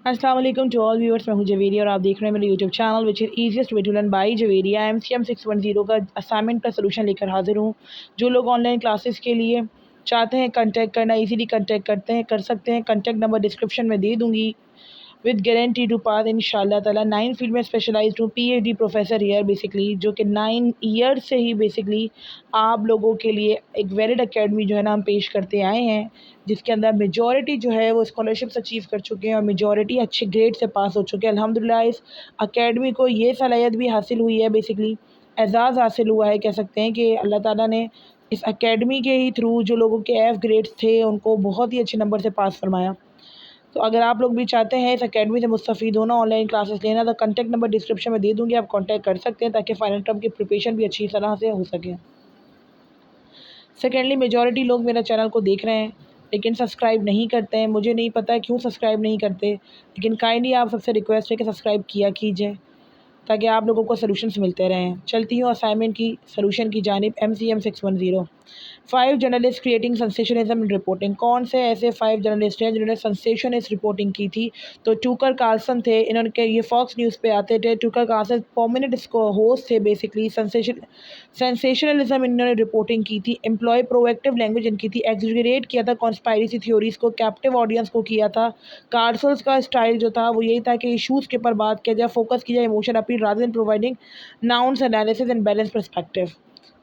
अस्सलाम वालेकुम to all viewers. मैं हूं जवेरिया और आप देख रहे हैं मेरे YouTube channel which is easiest way to learn by Javeria. MCM 610 का असाइनमेंट का सोल्यूशन लेकर हाजिर हूं। जो लोग ऑनलाइन क्लासेस के लिए चाहते हैं कांटेक्ट करना, इजीली कांटेक्ट कर सकते हैं। कांटेक्ट नंबर डिस्क्रिप्शन में दे दूंगी। विद गारंटी टू पास इंशाल्लाह ताला। 9 फील्ड में स्पेशलाइज्ड हूँ, PhD प्रोफेसर हियर बेसिकली, जो कि 9 ईयर्स से ही बेसिकली आप लोगों के लिए एक वैलिड एकेडमी जो है ना हम पेश करते आए हैं, जिसके अंदर मेजॉरिटी जो है वो स्कॉलरशिप्स अचीव कर चुके हैं और मेजॉरिटी अच्छे ग्रेड से पास हो चुके हैं। अल्हम्दुलिल्लाह इस एकेडमी को ये सलाहियत भी हासिल हुई है, बेसिकली एजाज़ हासिल हुआ है, कह सकते हैं कि अल्लाह ताला ने इस एकेडमी के ही थ्रू जो लोगों के F ग्रेड्स थे उनको बहुत ही अच्छे नंबर से पास फरमाया। तो अगर आप लोग भी चाहते हैं इस एकेडमी से मुस्तफ़ीद होना, ऑनलाइन क्लासेस लेना, तो कॉन्टैक्ट नंबर डिस्क्रिप्शन में दे दूँगी, आप कॉन्टैक्ट कर सकते हैं ताकि फाइनल टर्म की प्रिपरेशन भी अच्छी तरह से हो सके। सेकेंडली, मेजॉरिटी लोग मेरा चैनल को देख रहे हैं लेकिन सब्सक्राइब नहीं करते हैं। मुझे नहीं पता है क्यों सब्सक्राइब नहीं करते, लेकिन काइंडली आप सबसे रिक्वेस्ट है कि सब्सक्राइब किया कीजिए ताकि आप लोगों को सॉल्यूशंस मिलते रहें। चलती हूँ असाइनमेंट की सॉल्यूशन की जानिब। MCM 610, 5 journalist creating sensationalism in reporting. कौन से ऐसे 5 जर्नलिस्ट हैं जिन्होंने सेंसेशनिस्ट रिपोर्टिंग की थी? तो टूकर कार्लसन थे, इन्होंने ये फॉक्स न्यूज़ पे आते थे। टूकर कार्लसन प्रोमिनेंट इसको होस्ट थे, बेसिकली सेंसेशनलिज्म इन्होंने रिपोर्टिंग की थी। एम्प्लॉय प्रोएक्टिव लैंग्वेज इनकी थी। एग्जीगरेट किया था कॉन्स्पायरेसी थ्योरीज को, कैप्टिव ऑडियंस को किया था। कार्सल्स का स्टाइल जो था वो यही था कि इशूज़ के ऊपर बात किया जाए, फोकस किया जाए emotion appeal rather than providing nouns analysis and balance perspective.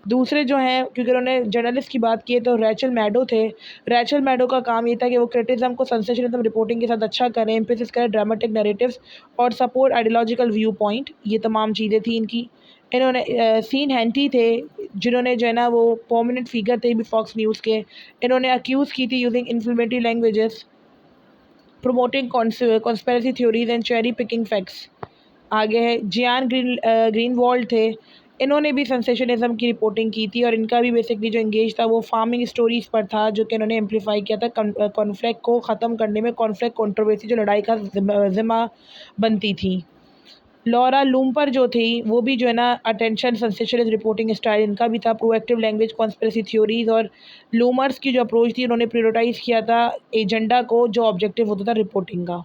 दूसरे जो हैं, क्योंकि उन्होंने जर्नलिस्ट की बात की है, तो रैचल मैडो थे। रैचल मैडो का काम ये था कि वो क्रिटिसिज्म को सेंसेशनिज्म रिपोर्टिंग के साथ अच्छा करें, एम्फेसिस करें ड्रामेटिक नैरेटिव्स और सपोर्ट आइडियोलॉजिकल व्यू पॉइंट। ये तमाम चीज़ें थी इनकी। इन्होंने सीन हैंटी थे, जिन्होंने जो है ना वो प्रोमिनेंट फिगर थे भी फॉक्स न्यूज़ के। इन्होंने अक्यूज़ की थी using inflammatory languages, promoting conspiracy theories and cherry picking facts. आगे है जियान ग्रीनवॉल्ड थे। इन्होंने भी सेंसेशनिज्म की रिपोर्टिंग की थी और इनका भी बेसिकली जो इंगेज था वो फार्मिंग स्टोरीज़ पर था, जो कि इन्होंने एम्पलीफाई किया था कॉन्फ्लिक्ट को ख़त्म करने में। कॉन्फ्लिक्ट कंट्रोवर्सी जो लड़ाई का ज़िम्मा बनती थी। लॉरा लूम्पर जो थी वो भी जो है ना अटेंशन सेंसेशनलिस्ट रिपोर्टिंग स्टाइल इनका भी था। प्रोएक्टिव लैंग्वेज, कॉन्स्पिरेसी थ्योरीज और लूमर्स की जो अप्रोच थी, उन्होंने प्रायोरिटाइज़ किया था एजेंडा को, जो ऑब्जेक्टिव होता था रिपोर्टिंग का।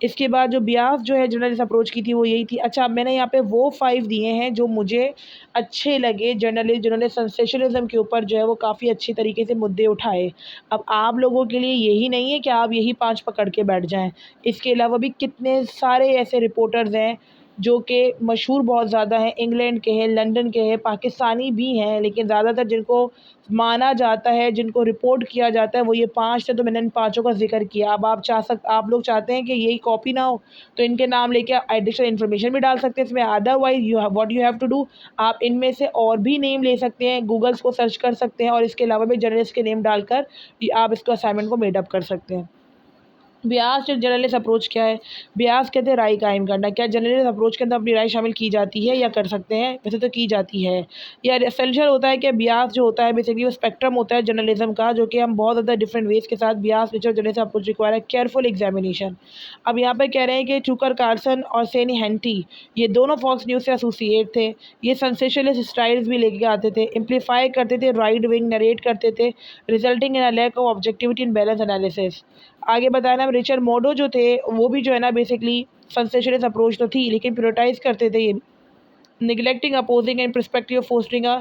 इसके बाद जो ब्यास जो है जर्नलिस्ट अप्रोच की थी वो यही थी। अच्छा, अब मैंने यहाँ पे वो 5 दिए हैं जो मुझे अच्छे लगे जर्नलिस्ट जिन्होंने सेंसेशनलिज्म के ऊपर जो है वो काफ़ी अच्छी तरीके से मुद्दे उठाए। अब आप लोगों के लिए यही नहीं है कि आप यही 5 पकड़ के बैठ जाएं। इसके अलावा भी कितने सारे ऐसे रिपोर्टर्स हैं जो कि मशहूर बहुत ज़्यादा हैं, इंग्लैंड के हैं, लंदन के हैं, पाकिस्तानी भी हैं, लेकिन ज़्यादातर जिनको माना जाता है, जिनको रिपोर्ट किया जाता है, वो ये 5 थे। तो मैंने इन पाँचों का ज़िक्र किया। अब आप लोग चाहते हैं कि यही कॉपी ना हो, तो इनके नाम लेके एडिशनल इन्फॉर्मेशन भी डाल सकते हैं इसमें। Otherwise what you have to do, आप इनमें से और भी नेम ले सकते हैं, गूगल्स को सर्च कर सकते हैं और इसके अलावा भी जर्नलिस्ट के नेम डालकर आप इसको असाइनमेंट को मेड अप कर सकते हैं। ब्यास जर्नलिस्ट अप्रोच क्या है? ब्यास कहते हैं राय कायम करना। क्या जर्नलिस्ट अप्रोच के अंदर अपनी राय शामिल की जाती है या कर सकते हैं? वैसे तो की जाती है। या एसेंशियल होता है कि ब्यास जो होता है बेसिकली वो स्पेक्ट्रम होता है जर्नलिज्म का, जो कि हम बहुत ज़्यादा डिफरेंट वेज के साथ Beas nature journalist approach require है केयरफुल एग्जामिनेशन। अब यहाँ पर कह रहे हैं कि टूकर कार्लसन और सेनी हैंटी ये दोनों फॉक्स न्यूज़ से एसोसिएट थे। ये सेंसेशनलिस्ट स्टाइल्स भी लेके आते थे, एम्पलीफाई करते थे, राइट विंग नरेट करते थे, resulting in a lack of objectivity in balance analysis. आगे बताया ना, रिचर्ड मोडो जो थे वो भी जो है ना बेसिकली सेंसेशनिस्ट अप्रोच तो थी, लेकिन प्रायोरिटाइज करते थे ये neglecting opposing and perspective of fostering a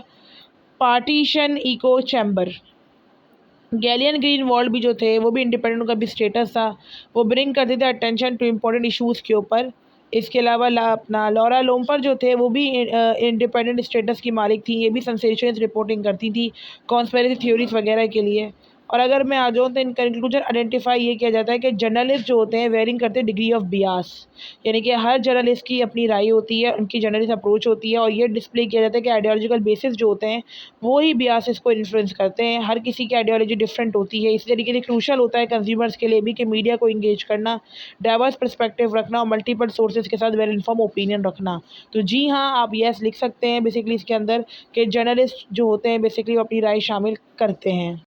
partisan echo chamber. गैलियन ग्रीनवॉल्ड भी जो थे वो भी इंडिपेंडेंट, उनका भी स्टेटस था, वो ब्रिंग करते थे अटेंशन टू इम्पोर्टेंट इशूज़ के ऊपर। इसके अलावा अपना लॉरा लोम्पर जो थे वो भी इंडिपेंडेंट स्टेटस की मालिक थी, ये भी सेंसेशनल रिपोर्टिंग करती थी कॉन्स्पिरेसी थ्योरीज वगैरह के लिए। और अगर मैं आ जाऊँ तो इन कंक्लूजन आइडेंटिफाई ये किया जाता है कि जर्नलिस्ट जो होते हैं वेरिंग करते हैं डिग्री ऑफ बियास, यानी कि हर जर्नलिस्ट की अपनी राय होती है, उनकी जर्नलिस्ट अप्रोच होती है और ये डिस्प्ले किया जाता है कि आइडियोलॉजिकल बेसिस जो होते हैं वो ही बियासेस को इन्फ्लुएंस करते हैं। हर किसी की आइडियोलॉजी डिफरेंट होती है, इसी तरीके से क्रूशल होता है कंज्यूमर्स के लिए भी कि मीडिया को इंगेज करना, डाइवर्स पर्सपेक्टिव रखना और मल्टीपल सोर्सेज के साथ वेल इन्फॉर्म ओपिनियन रखना। तो जी हाँ, आप यस लिख सकते हैं बेसिकली इसके अंदर कि जर्नलिस्ट जो होते हैं बेसिकली वो अपनी राय शामिल करते हैं।